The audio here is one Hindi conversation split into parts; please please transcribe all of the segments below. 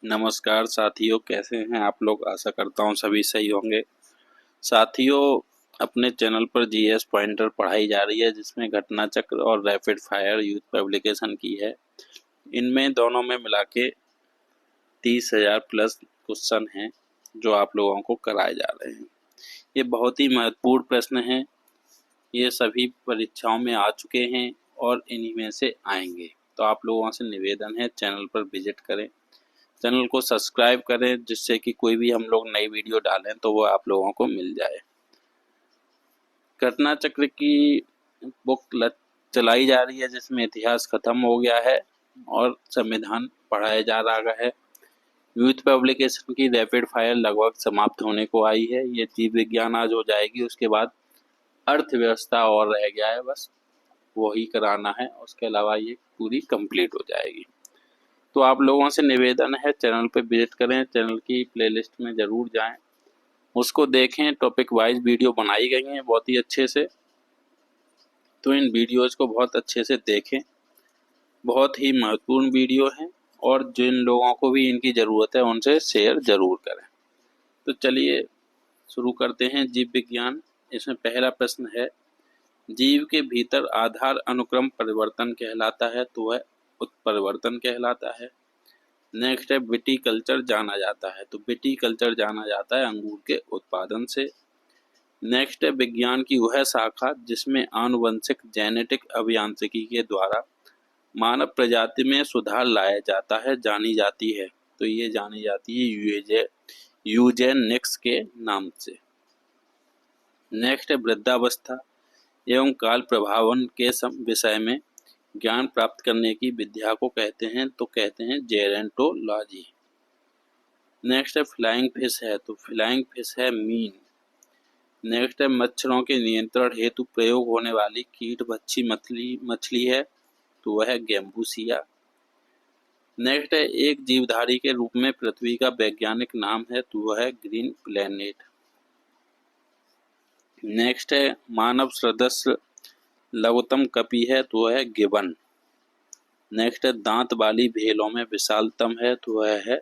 नमस्कार साथियों, कैसे हैं आप लोग। आशा करता हूँ सभी सही होंगे। साथियों, अपने चैनल पर जीएस पॉइंटर पढ़ाई जा रही है, जिसमें घटना चक्र और रैपिड फायर यूथ पब्लिकेशन की है। इनमें दोनों में मिला के 30,000 प्लस क्वेश्चन हैं जो आप लोगों को कराए जा रहे हैं। ये बहुत ही महत्वपूर्ण प्रश्न हैं। ये सभी परीक्षाओं में आ चुके हैं और इन्हीं में से आएंगे। तो आप लोगों से निवेदन है, चैनल पर विजिट करें, चैनल को सब्सक्राइब करें, जिससे कि कोई भी हम लोग नई वीडियो डालें तो वो आप लोगों को मिल जाए। घटना चक्र की बुक चलाई जा रही है, जिसमें इतिहास खत्म हो गया है और संविधान पढ़ाया जा रहा है। यूथ पब्लिकेशन की रैपिड फायर लगभग समाप्त होने को आई है। ये जीव विज्ञान आज हो जाएगी, उसके बाद अर्थव्यवस्था और रह गया है, बस वही कराना है। उसके अलावा ये पूरी कंप्लीट हो जाएगी। तो आप लोगों से निवेदन है, चैनल पे विजिट करें, चैनल की प्लेलिस्ट में ज़रूर जाएं, उसको देखें। टॉपिक वाइज वीडियो बनाई गई हैं बहुत ही अच्छे से, तो इन वीडियोज़ को बहुत अच्छे से देखें। बहुत ही महत्वपूर्ण वीडियो हैं और जिन लोगों को भी इनकी ज़रूरत है उनसे शेयर ज़रूर करें। तो चलिए शुरू करते हैं। जीव विज्ञान, इसमें पहला प्रश्न है, जीव के भीतर आधार अनुक्रम परिवर्तन कहलाता है तो वह उत्परिवर्तन कहलाता है। नेक्स्ट है, विटीकल्चर जाना जाता है तो विटीकल्चर जाना जाता है अंगूर के उत्पादन से। नेक्स्ट है, विज्ञान की वह शाखा जिसमें आनुवंशिक जेनेटिक अभियांत्रिकी के द्वारा मानव प्रजाति में सुधार लाया जाता है, जानी जाती है तो ये जानी जाती है यूजेनिक्स के नाम से। नेक्स्ट है, वृद्धावस्था एवं काल प्रभावन के विषय में ज्ञान प्राप्त करने की विद्या को कहते हैं तो कहते हैं जेरेंटोलॉजी। नेक्स्ट है, फ्लाइंग फिश है तो फ्लाइंग फिश है मीन। नेक्स्ट है, मच्छरों के नियंत्रण हेतु प्रयोग होने वाली कीट भक्षी मछली है तो वह है गैम्बूसिया। नेक्स्ट है, एक जीवधारी के रूप में पृथ्वी का वैज्ञानिक नाम है तो वह है ग्रीन प्लेनेट। नेक्स्ट है, मानव सदस्य लघुत्तम कपि है तो वह है गिबन। नेक्स्ट है, दांत वाली भेलों में विशालतम है तो वह है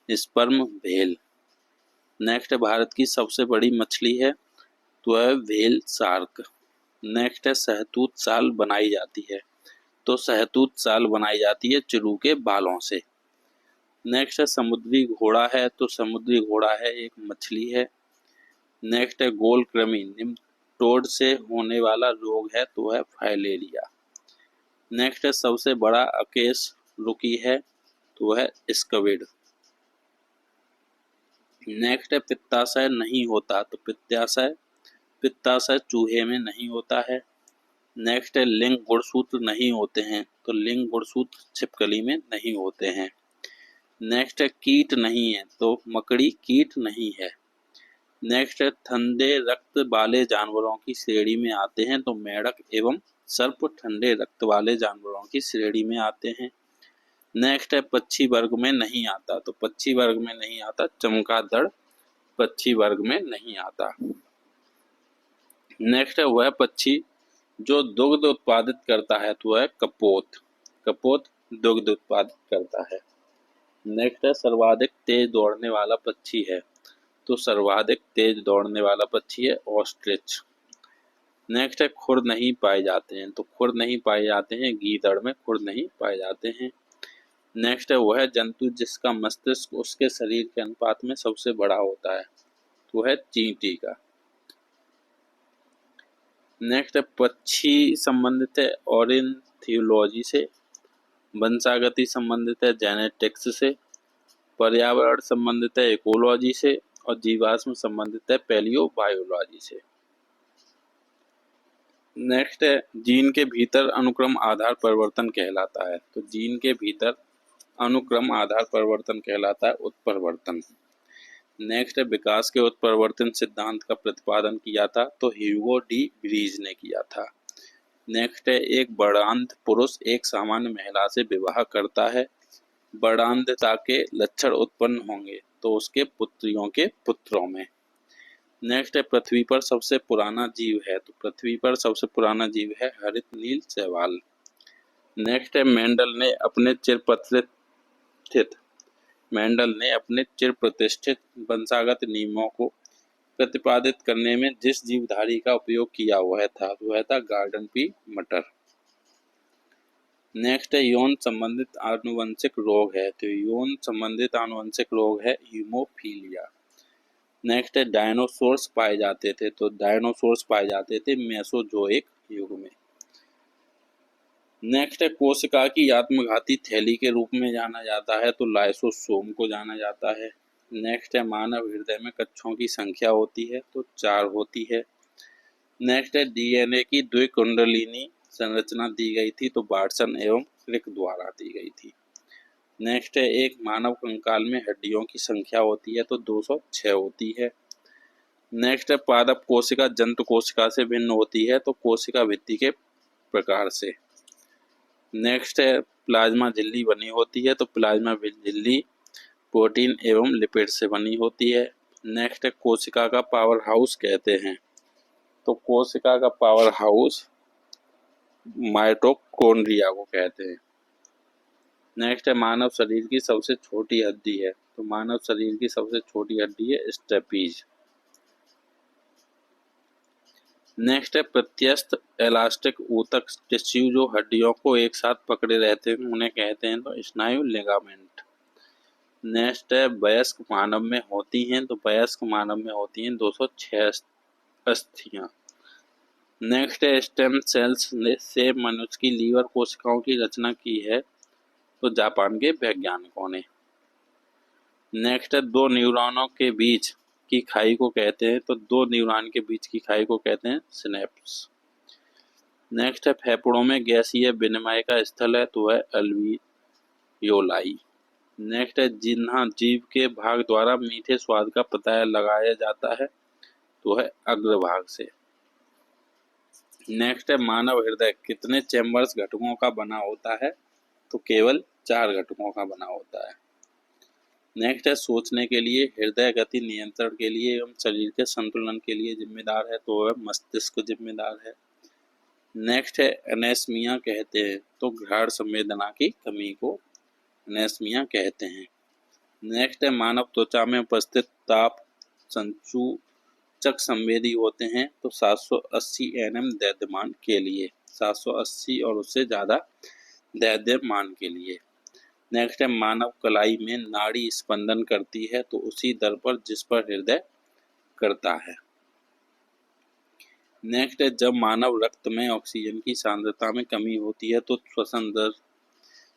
स्पर्म भेल। नेक्स्ट है, भारत की सबसे बड़ी मछली है तो वह व्हेल शार्क। नेक्स्ट है, सहतूत शाल बनाई जाती है तो सहतूत शाल बनाई जाती है चिड़ू के बालों से। नेक्स्ट है, समुद्री घोड़ा है तो समुद्री घोड़ा है एक मछली है। नेक्स्ट है, गोल कृमि निम्टोड से होने वाला रोग है तो वह फाइलेरिया। नेक्स्ट है, सबसे बड़ा अकेशरुकी है तो वह स्क्विड। नेक्स्ट है, पित्ताशय नहीं होता तो पित्ताशय चूहे में नहीं होता है। नेक्स्ट है, लिंग गुणसूत्र नहीं होते हैं तो लिंग गुणसूत्र छिपकली में नहीं होते हैं। नेक्स्ट है, कीट नहीं है तो मकड़ी कीट नहीं है। नेक्स्ट है, ठंडे रक्त वाले जानवरों की श्रेणी में आते हैं तो मेढक एवं सर्प ठंडे रक्त वाले जानवरों की श्रेणी में आते हैं। नेक्स्ट है, पक्षी वर्ग में नहीं आता तो पक्षी वर्ग में नहीं आता चमगादड़ पक्षी वर्ग में नहीं आता। नेक्स्ट है, वह पक्षी जो दुग्ध उत्पादित करता है तो वह कपोत दुग्ध उत्पादित करता है। नेक्स्ट है, सर्वाधिक तेज दौड़ने वाला पक्षी है तो सर्वाधिक तेज दौड़ने वाला पक्षी है ऑस्ट्रिच। नेक्स्ट है, खुर नहीं पाए जाते हैं तो खुर नहीं पाए जाते हैं गीदड़ में खुर नहीं पाए जाते हैं। नेक्स्ट है, वह जंतु जिसका मस्तिष्क उसके शरीर के अनुपात में सबसे बड़ा होता है तो वह है चींटी का। नेक्स्ट है, पक्षी संबंधित है ऑर्निथोलॉजी से, वंशागति संबंधित है जेनेटिक्स से, पर्यावरण संबंधित है इकोलॉजी से और जीवाश्म संबंधित है पैलियोबायोलॉजी से। नेक्स्ट है, जीन के भीतर अनुक्रम आधार परिवर्तन कहलाता है तो जीन के भीतर अनुक्रम आधार परिवर्तन कहलाता है उत्परिवर्तन। नेक्स्ट है, विकास के उत्परिवर्तन सिद्धांत का प्रतिपादन किया था तो ह्यूगो डी ब्रीज ने किया था। नेक्स्ट है, एक वर्णांध पुरुष एक सामान्य महिला से विवाह करता है, वर्णांधता के लक्षण उत्पन्न होंगे तो उसके पुत्रियों के पुत्रों में। नेक्स्ट है, पृथ्वी पर सबसे पुराना जीव है तो पृथ्वी पर सबसे पुराना जीव है हरित नील शैवाल। नेक्स्ट है, मेंडल ने अपने चिरपरिचित मेंडल ने अपने चिर प्रतिष्ठित वंशागत नियमों को प्रतिपादित करने में जिस जीवधारी का उपयोग किया वह था गार्डन पी मटर। नेक्स्ट है यौन संबंधित आनुवंशिक रोग है, तो यौन संबंधित आनुवंशिक रोग है हीमोफीलिया। नेक्स्ट है डायनासोर्स पाए जाते थे, तो डायनासोर्स पाए जाते थे मेसोजोइक युग में। नेक्स्ट है कोशिका की आत्मघाती थैली के रूप में जाना जाता है, तो लाइसोसोम को जाना जाता है। नेक्स्ट है मानव हृदय में कक्षों की संख्या होती है, तो 4 होती है। नेक्स्ट है डीएनए की द्विकुंडलिनी संरचना दी गई थी, तो वाटसन एवं क्रिक द्वारा दी गई थी। नेक्स्ट है एक मानव कंकाल में हड्डियों की संख्या होती है, तो 206 होती है। नेक्स्ट है पादप कोशिका जंतु कोशिका से भिन्न होती है, तो कोशिका भित्ति के प्रकार से। नेक्स्ट है प्लाज्मा झिल्ली बनी होती है, तो प्लाज्मा झिल्ली प्रोटीन एवं लिपिड से बनी होती है। नेक्स्ट है कोशिका का पावर हाउस कहते हैं, तो कोशिका का पावर हाउस माइटोकॉन्ड्रिया को कहते हैं। नेक्स्ट है मानव शरीर की सबसे छोटी हड्डी है, तो मानव शरीर की सबसे छोटी हड्डी है स्टेपीज। नेक्स्ट है प्रत्यस्थ इलास्टिक ऊतक टिश्यू जो हड्डियों को एक साथ पकड़े रहते हैं उन्हें कहते हैं तो स्नायु लिगामेंट। नेक्स्ट है वयस्क मानव में होती हैं, तो वयस्क मानव में होती हैं 206 अस्थियां। नेक्स्ट है स्टेम सेल्स से मनुष्य की लीवर कोशिकाओं की रचना की है, तो जापान के वैज्ञानिकों ने। नेक्स्ट है दो न्यूरॉनों के बीच की खाई को कहते हैं, तो दो न्यूरॉन के बीच की खाई को कहते हैं सिनेप्स। नेक्स्ट है फेफड़ों में गैसीय विनिमय का स्थल है, तो है अल्वियोलाई। नेक्स्ट है जिन्हा जीव के भाग द्वारा मीठे स्वाद का पता लगाया जाता है, तो है अग्रभाग से। नेक्स्ट है मानव हृदय कितने चैम्बर्स घटकों का बना होता है, तो केवल 4 घटकों का बना होता है। नेक्स्ट है सोचने के लिए, हृदय गति नियंत्रण के लिए एवं शरीर के संतुलन के लिए जिम्मेदार है, तो वह मस्तिष्क जिम्मेदार है। नेक्स्ट है एनेस्मिया कहते हैं, तो घ्राण संवेदना की कमी को एनेस्मिया कहते हैं। नेक्स्ट है मानव त्वचा में उपस्थित ताप संसूचक संवेदी होते हैं, तो 780 nm द्रव्यमान के लिए, 780 और उससे ज़्यादा द्रव्यमान के लिए। नेक्स्ट है मानव कलाई में नाड़ी स्पंदन करती है, तो उसी दर पर जिस पर हृदय करता है। नेक्स्ट है जब मानव रक्त में ऑक्सीजन की सांद्रता में कमी होती है, तो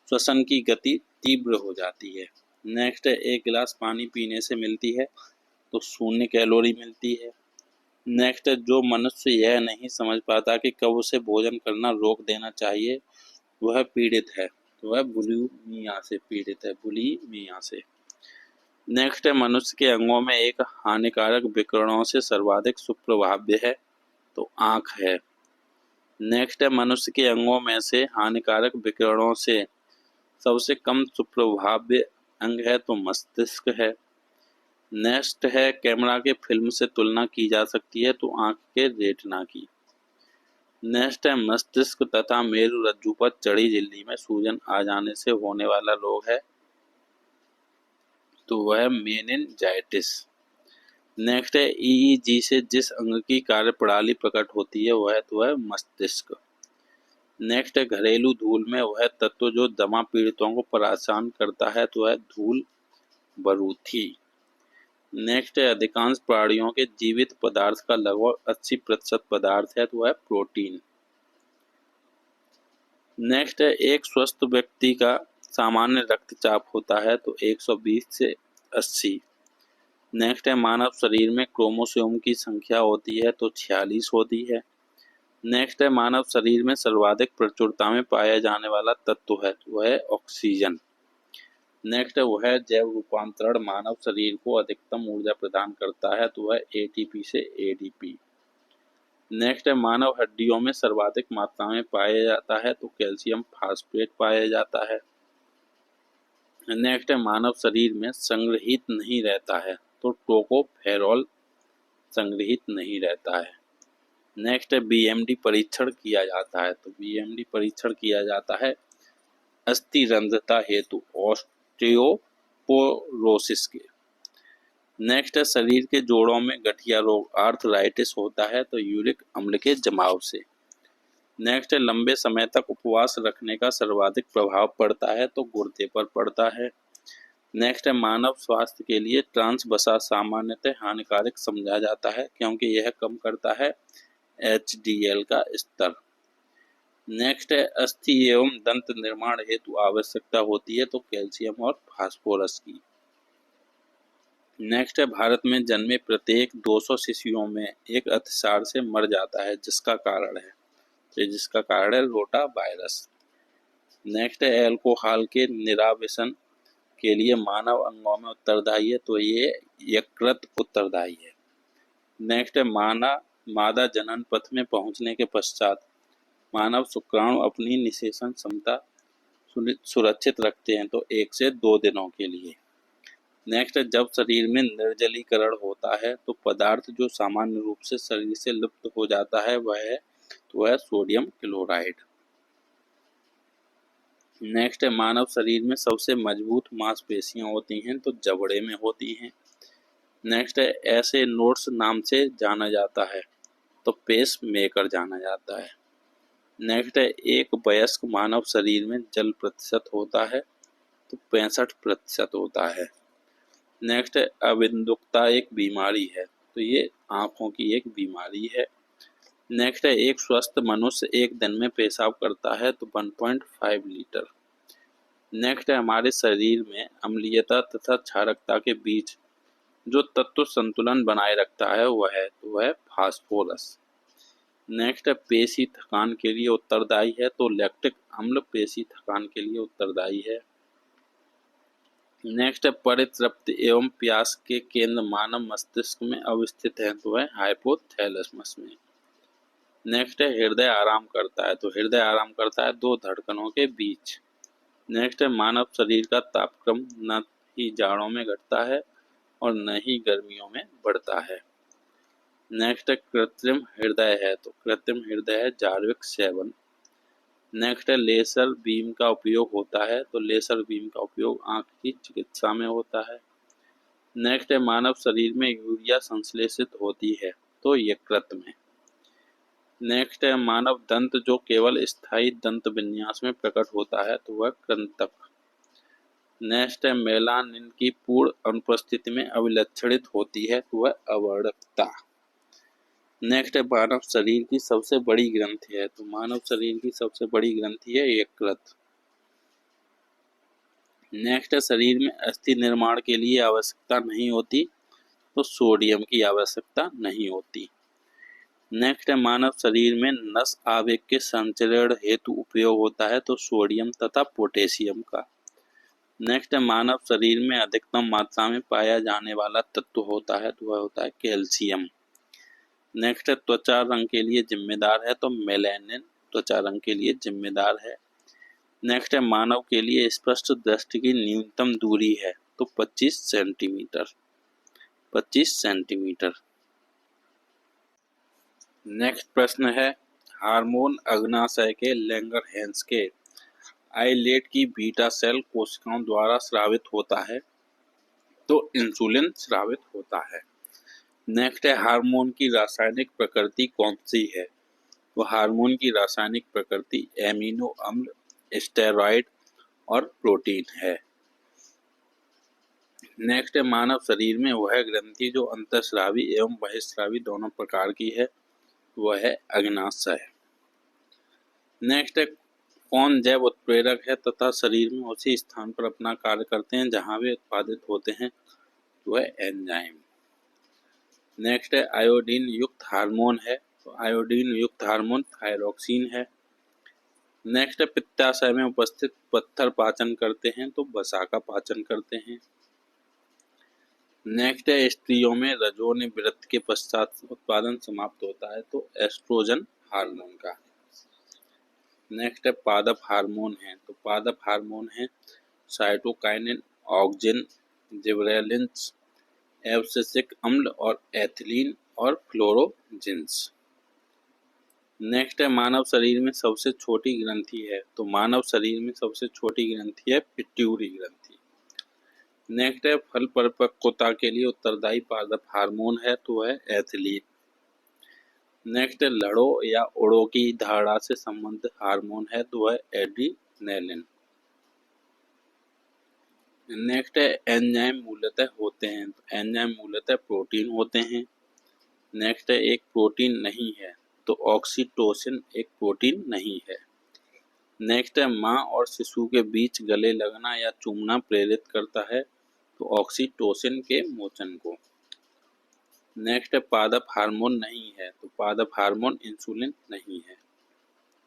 श्वसन की गति तीव्र हो जाती है। नेक्स्ट है एक गिलास पानी पीने से मिलती है, तो 0 कैलोरी मिलती है। नेक्स्ट है जो मनुष्य यह नहीं समझ पाता कि कब उसे भोजन करना रोक देना चाहिए वह पीड़ित है, तो वह बुलिमिया से पीड़ित है, बुलिमिया से। नेक्स्ट है मनुष्य के अंगों में एक हानिकारक विकिरणों से सर्वाधिक सुप्रभाव्य है, तो आँख है। नेक्स्ट है मनुष्य के अंगों में से हानिकारक विकिरणों से सबसे कम सुप्रभाव्य अंग है, तो मस्तिष्क है। नेक्स्ट है कैमरा के फिल्म से तुलना की जा सकती है, तो आँख के रेटिना की। नेक्स्ट है मस्तिष्क तथा मेरुरज्जु पर चढ़ी झिल्ली में सूजन आ जाने से होने वाला रोग है, तो वह मेनिंजाइटिस। नेक्स्ट है ईईजी से जिस अंग की कार्यप्रणाली प्रकट होती है वह तो है मस्तिष्क। नेक्स्ट है घरेलू धूल में वह तत्व जो दमा पीड़ितों को परेशान करता है, तो वह धूल बरूथी। नेक्स्ट है अधिकांश प्राणियों के जीवित पदार्थ का लगभग 80% पदार्थ है, तो वह प्रोटीन। नेक्स्ट है एक स्वस्थ व्यक्ति का सामान्य रक्तचाप होता है, तो 120 से 80। नेक्स्ट है मानव शरीर में क्रोमोसोम की संख्या होती है, तो 46 होती है। नेक्स्ट है मानव शरीर में सर्वाधिक प्रचुरता में पाया जाने वाला तत्व है, वह है ऑक्सीजन। नेक्स्ट है वह जैव रूपांतरण मानव शरीर को अधिकतम ऊर्जा प्रदान करता है, तो वह एटीपी से एडीपी। नेक्स्ट है मानव हड्डियों में सर्वाधिक मात्रा में पाया जाता है, तो कैल्शियम फास्फेट पाया जाता है। नेक्स्ट है मानव शरीर में संग्रहित नहीं रहता है, तो टोकोफेरॉल संग्रहित नहीं रहता है। नेक्स्ट है बीएमडी परीक्षण किया जाता है, तो बीएमडी परीक्षण किया जाता है अस्थिरंध्रता हेतु, ऑस्टियोपोरोसिस ऑस्टियोपोरोसिस के। नेक्स्ट है शरीर के जोड़ों में गठिया रोग आर्थराइटिस होता है तो यूरिक अम्ल के जमाव से। नेक्स्ट है लंबे समय तक उपवास रखने का सर्वाधिक प्रभाव पड़ता है तो गुर्दे पर पड़ता है। नेक्स्ट है मानव स्वास्थ्य के लिए ट्रांस वसा सामान्यतः हानिकारक समझा जाता है क्योंकि यह कम करता है HDL का स्तर। नेक्स्ट है अस्थि एवं दंत निर्माण हेतु आवश्यकता होती है तो कैल्शियम और फास्फोरस की। नेक्स्ट है भारत में जन्मे प्रत्येक 200 शिशुओं में एक अतिसार से मर जाता है जिसका कारण है रोटा वायरस। नेक्स्ट है अल्कोहल के निरावेशन के लिए मानव अंगों में उत्तरदायी है तो ये यकृत उत्तरदायी है। नेक्स्ट है मादा जनन पथ में पहुंचने के पश्चात मानव शुक्राणु अपनी निषेचन क्षमता सुरक्षित रखते हैं तो 1 से 2 दिनों के लिए। नेक्स्ट है जब शरीर में निर्जलीकरण होता है तो पदार्थ जो सामान्य रूप से शरीर से लुप्त हो जाता है वह है सोडियम क्लोराइड। नेक्स्ट है मानव शरीर में सबसे मजबूत मांसपेशियां होती हैं तो जबड़े में होती हैं। नेक्स्ट है ऐसे नोड्स नाम से जाना जाता है तो पेस मेकर जाना जाता है। नेक्स्ट है एक वयस्क मानव शरीर में जल प्रतिशत होता है तो 65% होता है। नेक्स्ट है अबिंदुकता एक बीमारी है तो ये आंखों की एक बीमारी है। नेक्स्ट है एक स्वस्थ मनुष्य एक दिन में पेशाब करता है तो 1.5 लीटर। नेक्स्ट है हमारे शरीर में अम्लीयता तथा क्षारकता के बीच जो तत्व संतुलन बनाए रखता है वह है फास्फोरस। नेक्स्ट है पेशी थकान के लिए उत्तरदायी है तो लैक्टिक अम्ल पेशी थकान के लिए उत्तरदायी है। नेक्स्ट है परितृप्ति एवं प्यास के केंद्र मानव मस्तिष्क में अवस्थित है तो है हाइपोथैलेमस में। नेक्स्ट है हृदय आराम करता है तो हृदय आराम करता है 2 धड़कनों के बीच। नेक्स्ट है मानव शरीर का तापक्रम न ही जाड़ों में घटता है और न ही गर्मियों में बढ़ता है। नेक्स्ट है कृत्रिम हृदय है तो कृत्रिम हृदय है जार्विक 7। नेक्स्ट है लेजर बीम का उपयोग होता है तो लेजर बीम का उपयोग आंख की चिकित्सा में होता है। नेक्स्ट है मानव शरीर में यूरिया संश्लेषित होती है तो यकृत में। नेक्स्ट है मानव दंत जो केवल स्थायी दंत विन्यास में प्रकट होता है तो वह कृंतक। नेक्स्ट है मेलानिन की पूर्ण अनुपस्थिति में अभिलक्षणित होती है तो वह अवर्णकता। नेक्स्ट है मानव शरीर की सबसे बड़ी ग्रंथि है तो मानव शरीर की सबसे बड़ी ग्रंथि है यकृत। नेक्स्ट है शरीर में अस्थि निर्माण के लिए आवश्यकता नहीं होती तो सोडियम की आवश्यकता नहीं होती। नेक्स्ट है मानव शरीर में नस आवेग के संचरण हेतु उपयोग होता है तो सोडियम तथा पोटेशियम का। नेक्स्ट है मानव शरीर में अधिकतम मात्रा में पाया जाने वाला तत्व होता है तो वह होता है कैल्शियम। नेक्स्ट है त्वचा रंग के लिए जिम्मेदार है तो मेलानिन त्वचा रंग के लिए जिम्मेदार है। नेक्स्ट है मानव के लिए स्पष्ट दृष्टि की न्यूनतम दूरी है तो 25 सेंटीमीटर। नेक्स्ट प्रश्न है हार्मोन अग्नाशय के लैंगरहैंस के आइलेट की बीटा सेल कोशिकाओं द्वारा स्रावित होता है तो इंसुलिन स्रावित होता है। नेक्स्ट है हार्मोन की रासायनिक प्रकृति कौन सी है तो हार्मोन की रासायनिक प्रकृति एमिनो अम्ल स्टेरॉइड और प्रोटीन है। नेक्स्ट है मानव शरीर में वह ग्रंथि जो अंतःस्रावी एवं बहिःस्रावी दोनों प्रकार की है वह है अग्नाशय। नेक्स्ट है कौन जैव उत्प्रेरक है तथा शरीर में उसी स्थान पर अपना कार्य करते हैं जहां वे उत्पादित होते हैं वह एंजाइम। नेक्स्ट है आयोडीन युक्त हार्मोन है तो आयोडीन युक्त हार्मोन थायरोक्सिन है। नेक्स्ट है पित्ताशय में उपस्थित पत्थर पाचन करते हैं तो वसा का पाचन करते हैं। नेक्स्ट है स्त्रियों में रजोनिवृत्ति के पश्चात उत्पादन समाप्त होता है तो एस्ट्रोजन हार्मोन का। नेक्स्ट है पादप हार्मोन है तो पादप हार्मोन है साइटोकाइनिन ऑक्सिन जिबरेलिन्स एब्सिसिक अम्ल और एथिलीन और फ्लोरोजिन्स। नेक्स्ट है मानव शरीर में सबसे छोटी ग्रंथि है तो मानव शरीर में सबसे छोटी ग्रंथि है पिट्यूटरी ग्रंथि। नेक्स्ट है फल परिपक्वता के लिए उत्तरदायी पादप हार्मोन है तो है एथिलीन। नेक्स्ट है लड़ो या उड़ो की धारणा से संबंधित हार्मोन है तो है एड्रीनलिन। नेक्स्ट है एंजाइम मूलतः होते हैं, तो एंजाइम मूलतः प्रोटीन होते हैं। नेक्स्ट है एक प्रोटीन नहीं है, तो ऑक्सीटोसिन एक प्रोटीन नहीं है। नेक्स्ट है माँ और शिशु के बीच गले लगना या चूमना प्रेरित करता है, तो ऑक्सीटोसिन के मोचन को। नेक्स्ट है पादप हार्मोन नहीं है, तो पादप हार्मोन इंसुलिन नहीं है।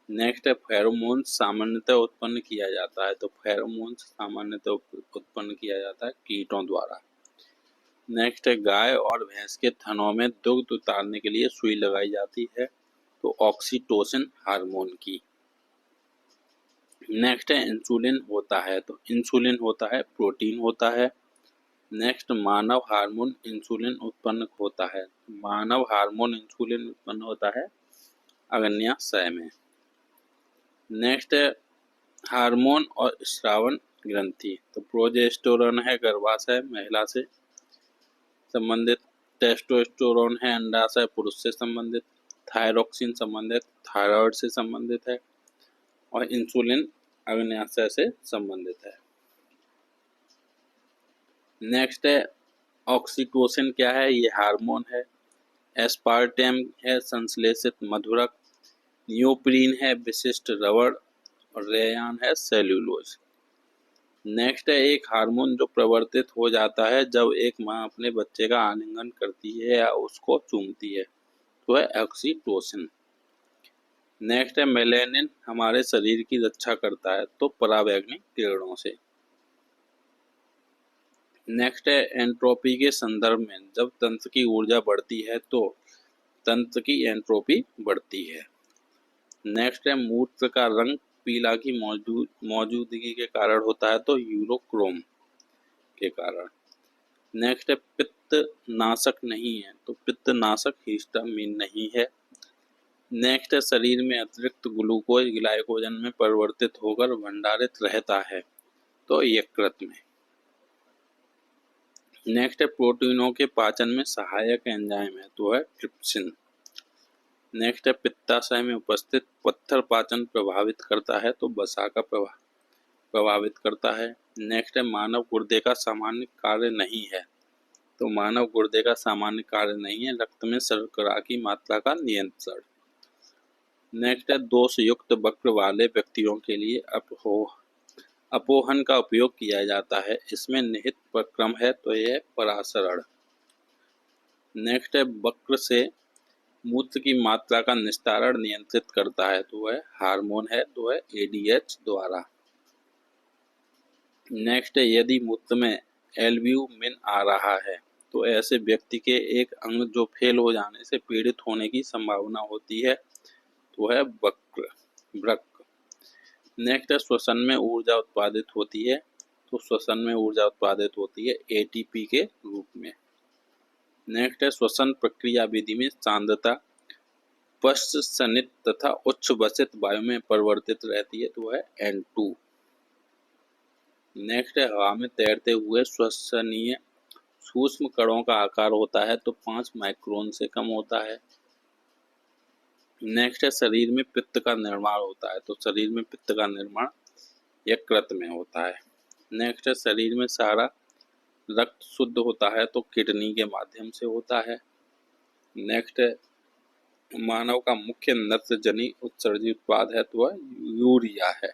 नेक्स्ट है फेरोमोन सामान्यतः उत्पन्न किया जाता है, तो फेरोमोन सामान्यतः उत्पन्न किया जाता है कीटों द्वारा। नेक्स्ट है गाय और भैंस के थनों में दुग्ध उतारने के लिए सुई लगाई जाती है, तो ऑक्सीटोसिन हार्मोन की। नेक्स्ट है इंसुलिन होता है, तो इंसुलिन होता है प्रोटीन होता है। नेक्स्ट मानव हार्मोन इंसुलिन उत्पन्न होता है, मानव हार्मोन इंसुलिन उत्पन्न होता है अग्न्याशय में। नेक्स्ट है हार्मोन और श्रावण ग्रंथि, तो प्रोजेस्टेरोन है गर्भाशय महिला से संबंधित, टेस्टोस्टेरोन है अंडाशय पुरुष से संबंधित, थायरोक्सिन संबंधित थायराइड से संबंधित है और इंसुलिन अग्न्याशय से संबंधित है। नेक्स्ट है ऑक्सीटोसिन क्या है, ये हार्मोन है। एस्पार्टेम है संश्लेषित मधुरक, नियोप्रीन है विशिष्ट रबड़ और रेयान है सेल्यूलोज। नेक्स्ट है एक हार्मोन जो प्रवर्तित हो जाता है जब एक माँ अपने बच्चे का आलिंगन करती है या उसको चूमती है, तो है ऑक्सीटोसिन। नेक्स्ट है मेलेनिन हमारे शरीर की रक्षा करता है, तो पराबैंगनी किरणों से। नेक्स्ट है एंट्रोपी के संदर्भ में जब तंत्र की ऊर्जा बढ़ती है तो तंत्र की एंट्रोपी बढ़ती है। नेक्स्ट है मूत्र का रंग पीला की मौजूदगी के कारण होता है, तो यूरोक्रोम के कारण। नेक्स्ट है पित्त नाशक नहीं है, तो पित्त नाशक हिस्टामिन नहीं है। नेक्स्ट है शरीर में अतिरिक्त ग्लूकोज ग्लाइकोजन में परिवर्तित होकर भंडारित रहता है, तो यकृत में। नेक्स्ट है प्रोटीनों के पाचन में सहायक एंजाइम है, तो है ट्रिप्सिन। नेक्स्ट है पित्ताशय में उपस्थित पत्थर पाचन प्रभावित करता है, तो वसा का प्रभावित करता है। नेक्स्ट है मानव गुर्दे का सामान्य कार्य नहीं है, तो मानव गुर्दे का सामान्य कार्य नहीं है रक्त में शर्करा की मात्रा का नियंत्रण। नेक्स्ट है दोष युक्त वक्र वाले व्यक्तियों के लिए अपोहन का उपयोग किया जाता है, इसमें निहित प्रक्रम है, तो यह परासरण। नेक्स्ट है वक्र से मूत्र की मात्रा का निस्तारण नियंत्रित करता है, तो वह हार्मोन है, तो है एडीएच द्वारा। नेक्स्ट है यदि मूत्र में एल्ब्यूमिन आ रहा है, तो ऐसे व्यक्ति के एक अंग जो फेल हो जाने से पीड़ित होने की संभावना होती है, तो है वृक्क। नेक्स्ट है श्वसन में ऊर्जा उत्पादित होती है, तो श्वसन में ऊर्जा उत्पादित होती है एटीपी के रूप में। नेक्स्ट है श्वसन प्रक्रिया विधि में सांद्रता पश्च सनित तथा उच्च वसित वायु में परिवर्तित रहती है, तो है N2। नेक्स्ट है हवा में तैरते हुए श्वसनीय सूक्ष्म कणों का आकार होता है, तो 5 माइक्रोन से कम होता है। नेक्स्ट है शरीर में पित्त का निर्माण होता है, तो शरीर में पित्त का निर्माण यकृत में होता है। नेक्स्ट है शरीर में सारा रक्त शुद्ध होता है, तो किडनी के माध्यम से होता है। नेक्स्ट है मानव का मुख्य नत्रजनी उत्सर्जित उत्पाद है, तो वह यूरिया है।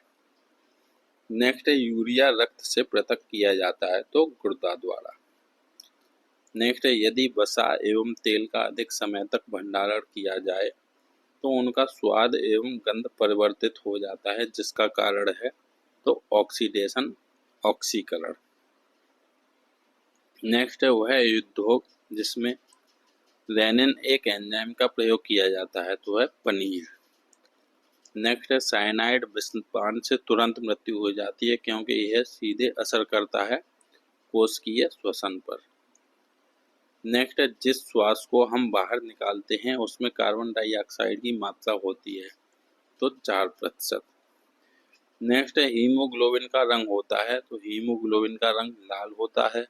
नेक्स्ट है यूरिया रक्त से पृथक किया जाता है, तो गुर्दा द्वारा। नेक्स्ट है यदि वसा एवं तेल का अधिक समय तक भंडारण किया जाए तो उनका स्वाद एवं गंध परिवर्तित हो जाता है, जिसका कारण है तो ऑक्सीडेशन ऑक्सीकरण। नेक्स्ट है वह उद्योग जिसमें रेनिन एक एंजाइम का प्रयोग किया जाता है, तो है पनीर। नेक्स्ट है साइनाइड विषपान से तुरंत मृत्यु हो जाती है क्योंकि यह सीधे असर करता है कोशिकीय श्वसन पर। नेक्स्ट है जिस श्वास को हम बाहर निकालते हैं उसमें कार्बन डाइऑक्साइड की मात्रा होती है, तो 4%। नेक्स्ट है हीमोग्लोबिन का रंग होता है, तो हीमोग्लोबिन का रंग लाल होता है।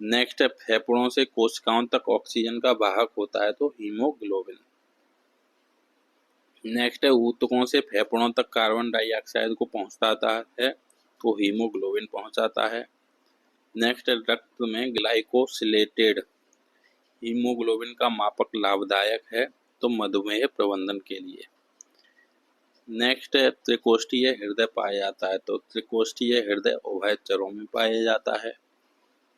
नेक्स्ट है फेफड़ों से कोशिकाओं तक ऑक्सीजन का वाहक होता है, तो हीमोग्लोबिन। नेक्स्ट है ऊतकों से फेफड़ों तक कार्बन डाइऑक्साइड को पहुंचाता है, तो हीमोग्लोबिन पहुंचाता है। नेक्स्ट है रक्त में ग्लाइकोसिलेटेड हीमोग्लोबिन का मापक लाभदायक है, तो मधुमेह प्रबंधन के लिए। नेक्स्ट है त्रिकोष्ठीय हृदय पाया जाता है, तो त्रिकोष्ठीय हृदय उभयचरों में पाया जाता है।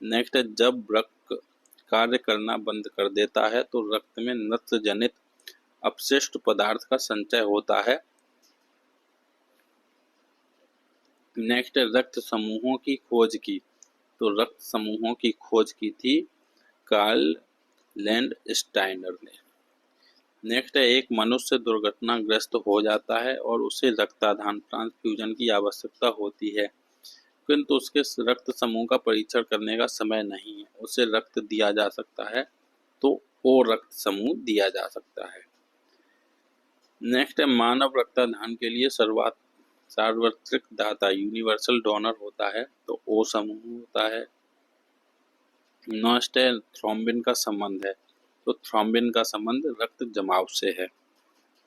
नेक्स्ट है जब वृक्क कार्य करना बंद कर देता है तो रक्त में नत्र जनित अपशिष्ट पदार्थ का संचय होता है। नेक्स्ट है रक्त समूहों की खोज की, तो रक्त समूहों की खोज की थी कार्ल लैंडस्टाइनर ने। नेक्स्ट है एक मनुष्य दुर्घटनाग्रस्त हो जाता है और उसे रक्ताधान ट्रांसफ्यूजन की आवश्यकता होती है, किंतु उसके रक्त समूह का परीक्षण करने का समय नहीं है, उसे रक्त दिया जा सकता है, तो वो रक्त समूह दिया जा सकता है। नेक्स्ट है मानव रक्ताधान के लिए सार्वत्रिक दाता यूनिवर्सल डोनर होता है, तो ओ समूह होता है। नेक्स्ट है थ्रोम्बिन का संबंध है, तो थ्रोम्बिन का संबंध रक्त जमाव से है।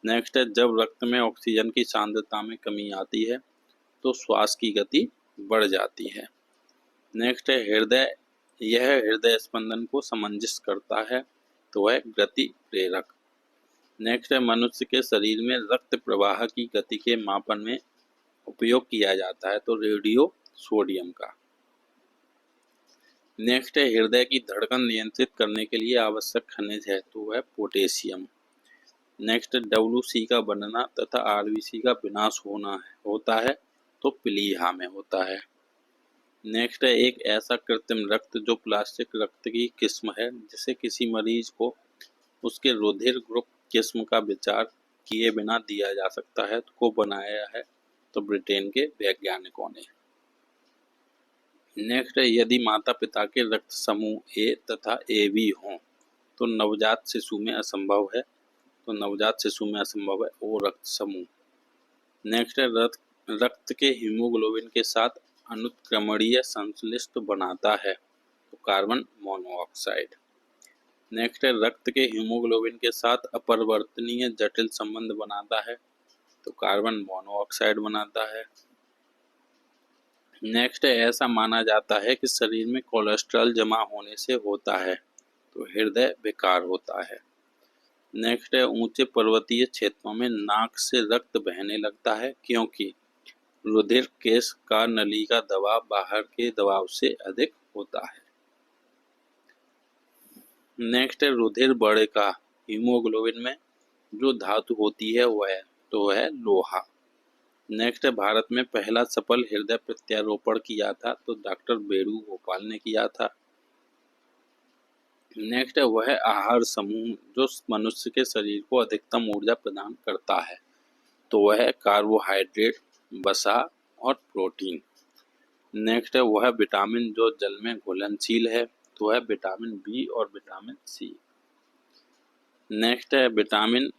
नेक्स्ट है जब रक्त में ऑक्सीजन की सांद्रता में कमी आती है तो श्वास की गति बढ़ जाती है। नेक्स्ट है हृदय, यह हृदय स्पंदन को समंजस करता है, तो वह गति प्रेरक। नेक्स्ट है मनुष्य के शरीर में रक्त प्रवाह की गति के मापन में उपयोग किया जाता है, तो रेडियो सोडियम का। नेक्स्ट है हृदय की धड़कन नियंत्रित करने के लिए आवश्यक खनिज है, तो वह पोटेशियम। नेक्स्ट WC का बनना तथा RBC का विनाश होता है, तो प्लीहा में होता है। नेक्स्ट है एक ऐसा कृत्रिम रक्त जो प्लास्टिक रक्त की किस्म है जिसे किसी मरीज को उसके रुधिर ग्रुप किस्म का विचार किए बिना दिया जा सकता है, तो को बनाया है तो ब्रिटेन के वैज्ञानिकों ने। नेक्स्ट है यदि माता पिता के रक्त समूह A तथा AB हों तो नवजात शिशु में असंभव है, तो नवजात शिशु में असंभव है O रक्त समूह। नेक्स्ट है रक्त के हीमोग्लोबिन के साथ अनुत्क्रमणीय संश्लिष्ट बनाता है, तो कार्बन मोनोऑक्साइड। नेक्स्ट है रक्त के हीमोग्लोबिन के साथ अपरिवर्तनीय जटिल संबंध बनाता है, तो कार्बन मोनोऑक्साइड बनाता है। नेक्स्ट है ऐसा माना जाता है कि शरीर में कोलेस्ट्रॉल जमा होने से होता है, तो हृदय विकार होता है। नेक्स्ट है ऊंचे पर्वतीय क्षेत्रों में नाक से रक्त बहने लगता है क्योंकि रुधिर केश का नली का दबाव बाहर के दबाव से अधिक होता है। नेक्स्ट है रुधिर बड़े का हीमोग्लोबिन में जो धातु होती है वह है लोहा। नेक्स्ट है भारत में पहला सफल हृदय प्रत्यारोपण किया था, तो डॉक्टर बेड़ू गोपाल ने किया था। नेक्स्ट है वह आहार समूह जो मनुष्य के शरीर को अधिकतम ऊर्जा प्रदान करता है, तो वह है कार्बोहाइड्रेट, वसा और प्रोटीन। नेक्स्ट है वह विटामिन जो जल में घुलनशील है, तो वह विटामिन बी और विटामिन सी। नेक्स्ट है विटामिन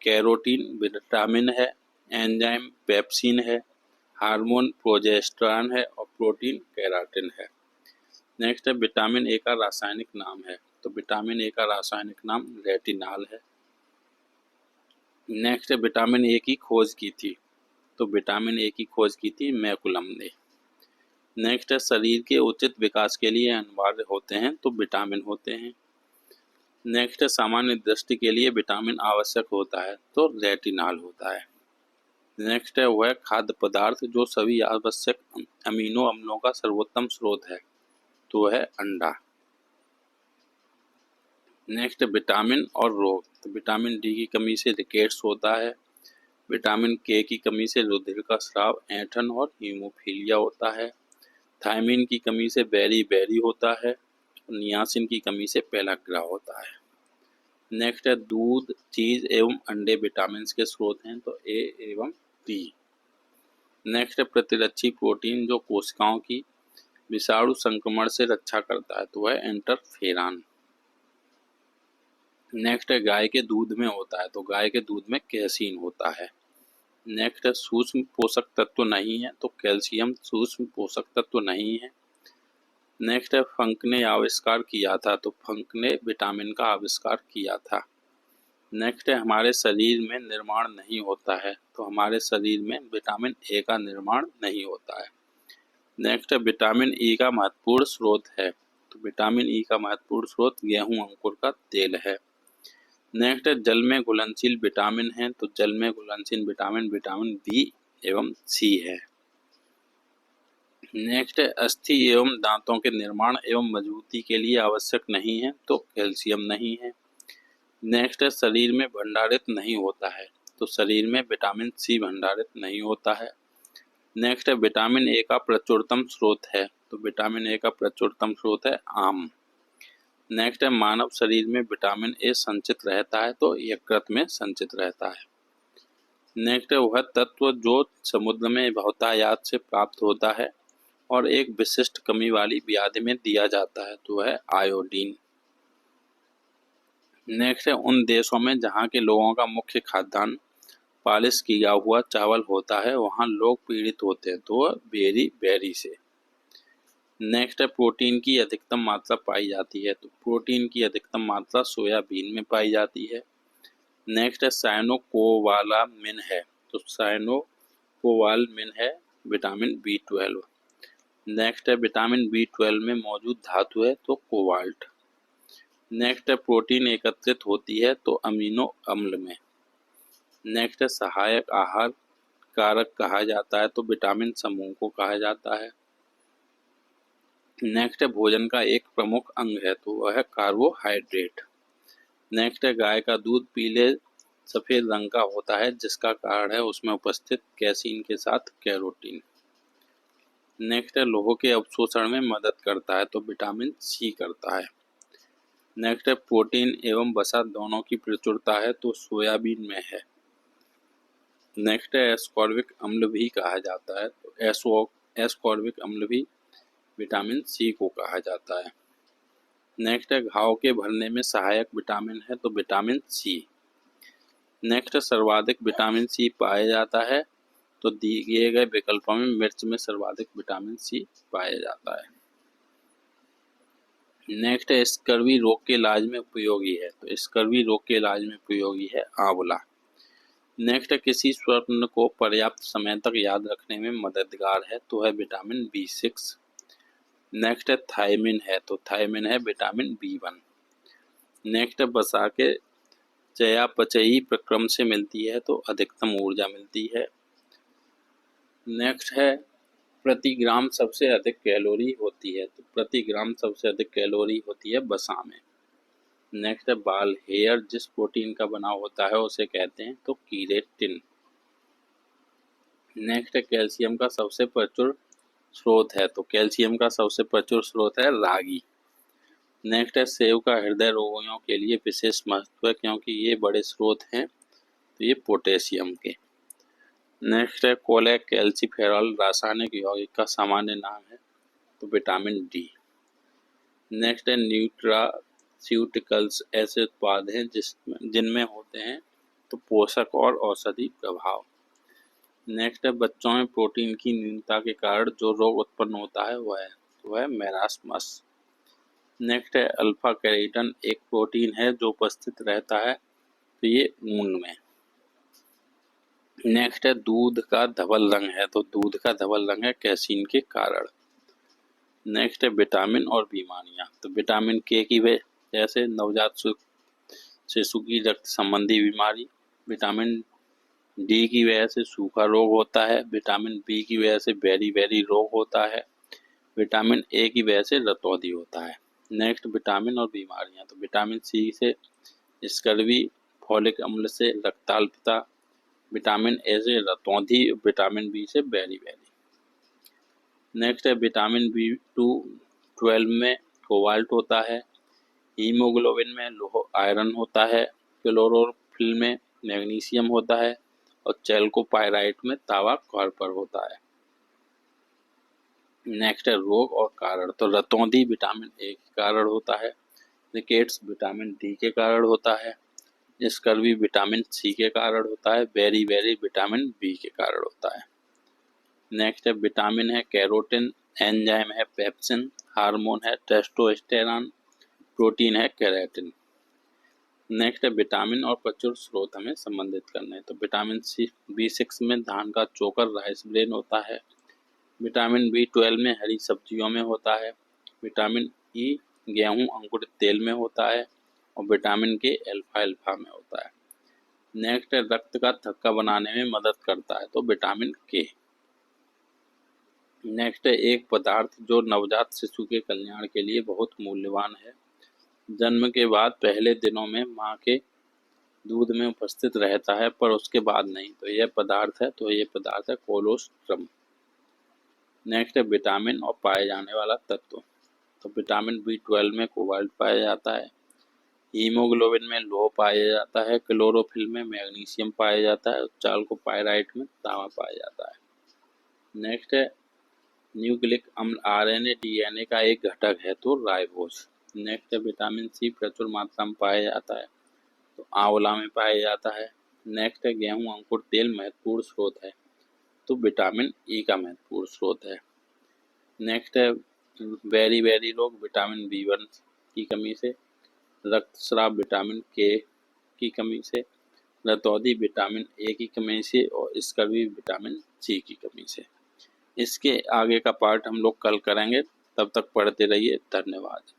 कैरोटीन विटामिन है, एंजाइम पेप्सिन है, हार्मोन प्रोजेस्टेरॉन है और प्रोटीन केराटिन है। नेक्स्ट है विटामिन ए का रासायनिक नाम है, तो विटामिन ए का रासायनिक नाम रेटिनॉल है। नेक्स्ट है विटामिन ए की खोज की थी, तो विटामिन ए की खोज की थी मैकुलम ने। नेक्स्ट है शरीर के उचित विकास के लिए अनिवार्य होते हैं, तो विटामिन होते हैं। नेक्स्ट है सामान्य दृष्टि के लिए विटामिन आवश्यक होता है, तो रेटिनॉल होता है। नेक्स्ट है वह खाद्य पदार्थ जो सभी आवश्यक अमीनो अम्लों का सर्वोत्तम स्रोत है, तो वह अंडा। नेक्स्ट विटामिन और रोग, तो विटामिन डी की कमी से रिकेट्स होता है, विटामिन के की कमी से रुधिर का स्राव, ऐंठन और हीमोफीलिया होता है, थायमिन की कमी से बेरी होता है, नियासिन की कमी से पेलाग्रा होता है। नेक्स्ट है दूध, चीज एवं अंडे विटामिन के स्रोत हैं, तो ए एवं बी। नेक्स्ट है प्रतिरक्षी प्रोटीन जो कोशिकाओं की विषाणु संक्रमण से रक्षा करता है, तो वह इंटरफेरॉन। नेक्स्ट है गाय के दूध में होता है, तो गाय के दूध में कैसीन होता है। नेक्स्ट है सूक्ष्म पोषक तत्व नहीं है, तो कैल्शियम सूक्ष्म पोषक तत्व नहीं है। नेक्स्ट है फंक ने आविष्कार किया था, तो फंक ने विटामिन का आविष्कार किया था। नेक्स्ट है हमारे शरीर में निर्माण नहीं होता है, तो हमारे शरीर में विटामिन ए का निर्माण नहीं होता है। नेक्स्ट है विटामिन ई का महत्वपूर्ण स्रोत है, तो विटामिन ई का महत्वपूर्ण स्रोत गेहूं अंकुर का तेल है। नेक्स्ट है जल में घुलनशील विटामिन है, तो जल में घुलनशील विटामिन विटामिन बी एवं सी है। नेक्स्ट है अस्थि एवं दांतों के निर्माण एवं मजबूती के लिए आवश्यक नहीं है, तो कैल्शियम नहीं है। नेक्स्ट है शरीर में भंडारित नहीं होता है, तो शरीर में विटामिन सी भंडारित नहीं होता है। नेक्स्ट है विटामिन ए का प्रचुरतम स्रोत है, तो विटामिन ए का प्रचुरतम स्रोत है आम। नेक्स्ट है मानव शरीर में विटामिन ए संचित रहता है, तो यकृत में संचित रहता है। नेक्स्ट है वह तत्व जो समुद्र में बहुतायात से प्राप्त होता है और एक विशिष्ट कमी वाली व्याधि में दिया जाता है, तो वह है आयोडीन। नेक्स्ट है उन देशों में जहाँ के लोगों का मुख्य खाद्यान्न पालिश किया हुआ चावल होता है, वहाँ लोग पीड़ित होते हैं, तो वह बेरी बेरी से। नेक्स्ट है प्रोटीन की अधिकतम मात्रा पाई जाती है, तो प्रोटीन की अधिकतम मात्रा सोयाबीन में पाई जाती है। नेक्स्ट है साइनोकोबालामिन है, तो साइनोकोबालामिन है विटामिन B12। नेक्स्ट है विटामिन B12 में मौजूद धातु है, तो कोबाल्ट। नेक्स्ट है प्रोटीन एकत्रित होती है, तो अमीनो अम्ल में। नेक्स्ट है सहायक आहार कारक कहा जाता है, तो विटामिन समूह को कहा जाता है। नेक्स्ट है भोजन का एक प्रमुख अंग है, तो वह है कार्बोहाइड्रेट। नेक्स्ट है गाय का दूध पीले सफेद रंग का होता है, जिसका कारण है उसमें उपस्थित कैसीन के साथ कैरोटीन। नेक्स्ट है लोह के अवशोषण में मदद करता है, तो विटामिन सी करता है। नेक्स्ट है प्रोटीन एवं वसा दोनों की प्रचुरता है, तो सोयाबीन में है। नेक्स्ट है एस्कॉर्बिक अम्ल भी कहा जाता है, तो एस्कॉर्बिक अम्ल भी विटामिन सी को कहा जाता है। नेक्स्ट है घाव के भरने में सहायक विटामिन है, तो विटामिन सी। नेक्स्ट है सर्वाधिक विटामिन सी पाया जाता है, तो दिए गए विकल्पों में मिर्च में सर्वाधिक विटामिन सी पाया जाता है। नेक्स्ट है स्कर्वी रोग के इलाज में उपयोगी है, तो स्कर्वी रोग के इलाज में उपयोगी है आंवला। नेक्स्ट है किसी स्वप्न को पर्याप्त समय तक याद रखने में मददगार है, तो है विटामिन B6। नेक्स्ट है थायमिन है, तो थायमिन है विटामिन B1। नेक्स्ट है वसा के चयापचयी प्रक्रम से मिलती है, तो अधिकतम ऊर्जा मिलती है। नेक्स्ट है प्रति ग्राम सबसे अधिक कैलोरी होती है, तो प्रति ग्राम सबसे अधिक कैलोरी होती है वसा में। नेक्स्ट है बाल हेयर जिस प्रोटीन का बना होता है उसे कहते हैं तो कीरेटिन। नेक्स्ट है कैल्शियम का सबसे प्रचुर स्रोत है, तो कैल्शियम का सबसे प्रचुर स्रोत है रागी। नेक्स्ट है सेब का हृदय रोगियों के लिए विशेष महत्व है क्योंकि ये बड़े स्रोत हैं तो ये पोटेशियम के। नेक्स्ट है कोलेक कैल्सीफेरॉल रासायनिक यौगिक का सामान्य नाम है, तो विटामिन डी। नेक्स्ट है न्यूट्रास्यूटिकल्स ऐसे उत्पाद हैं जिनमें होते हैं तो पोषक और औषधि प्रभाव। नेक्स्ट है बच्चों में प्रोटीन की न्यूनता के कारण जो रोग उत्पन्न होता है वह है मैरास्मस। नेक्स्ट है अल्फा कैरोटीन एक प्रोटीन है जो उपस्थित रहता है तो ये ऊन में। नेक्स्ट है दूध का धवल रंग है, तो दूध का धवल रंग है कैसीन के कारण। नेक्स्ट है विटामिन और बीमारियां, तो विटामिन के की वजह से नवजात शिशु की रक्त संबंधी बीमारी, विटामिन डी की वजह से सूखा रोग होता है, विटामिन बी की वजह से बेरी रोग होता है, विटामिन ए की वजह से रतौंधी होता है। नेक्स्ट विटामिन और बीमारियां, तो विटामिन सी से स्कर्वी, फॉलिक अम्ल से रक्ताल्पता, विटामिन ए से रतौंधी, विटामिन बी से बेरी। नेक्स्ट है विटामिन B12 में कोबाल्ट होता है, हीमोग्लोबिन में लोह आयरन होता है, क्लोरोफिल में मैग्नीशियम होता है और चैल्कोपाइराइट में तांबा कॉपर होता है। नेक्स्ट है रोग और कारण, तो रतौंधी विटामिन ए के कारण होता है, रिकेट्स विटामिन डी के कारण होता है, स्कर्वी विटामिन सी के कारण होता है। बेरी विटामिन बी के कारण होता है। नेक्स्ट है विटामिन है कैरोटीन, एंजाइम है पेप्सिन, हार्मोन है टेस्टोस्टेरॉन, प्रोटीन है केराटिन। नेक्स्ट है विटामिन और प्रचुर स्रोत हमें संबंधित करने हैं। तो विटामिन सी B6 में धान का चोकर राइस ब्रेन होता है। विटामिन B12 में हरी सब्जियों में होता है। विटामिन ई गेहूं अंकुरित तेल में होता है और विटामिन के अल्फा में होता है। नेक्स्ट है रक्त का थक्का बनाने में मदद करता है, तो विटामिन के। नेक्स्ट है एक पदार्थ जो नवजात शिशु के कल्याण के लिए बहुत मूल्यवान है। जन्म के बाद पहले दिनों में माँ के दूध में उपस्थित रहता है पर उसके बाद नहीं, तो यह पदार्थ है कोलोस्ट्रम। नेक्स्ट है विटामिन और पाए जाने वाला तत्व। तो विटामिन B12 में कोबाल्ट पाया जाता है। हीमोग्लोबिन में लौह पाया जाता है। क्लोरोफिल में मैग्नीशियम पाया जाता है। चाल्कोपाइराइट में तांबा पाया जाता है। नेक्स्ट है न्यूक्लिक अम्ल RNA DNA का एक घटक है, तो राइबोज। नेक्स्ट है विटामिन सी प्रचुर मात्रा में पाया जाता है, तो आंवला में पाया जाता है। नेक्स्ट है गेहूं अंकुर तेल महत्वपूर्ण स्रोत है, तो विटामिन ई का महत्वपूर्ण स्रोत है। नेक्स्ट है बेरी रोग विटामिन B1 की कमी से, रक्तस्राव विटामिन के की कमी से, रतौंधी विटामिन ए की कमी से और स्कर्वी विटामिन सी की कमी से। इसके आगे का पार्ट हम लोग कल करेंगे, तब तक पढ़ते रहिए। धन्यवाद।